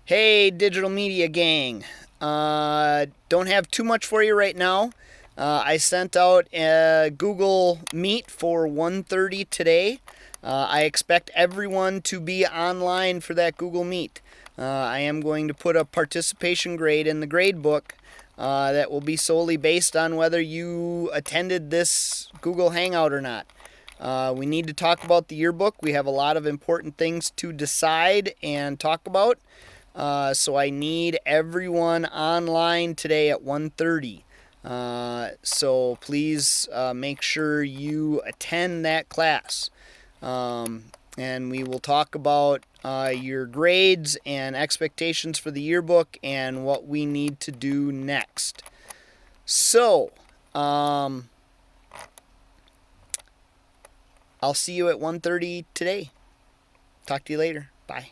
Hey, digital media gang. Don't have too much for you right now. I sent out a Google Meet for 1:30 today. I expect everyone to be online for that Google Meet. I am going to put a participation grade in the grade book that will be solely based on whether you attended this Google Hangout or not. We need to talk about the yearbook. We have a lot of important things to decide and talk about. So I need everyone online today at 1:30. So please make sure you attend that class. And we will talk about your grades and expectations for the yearbook and what we need to do next. So, I'll see you at 1:30 today. Talk to you later. Bye.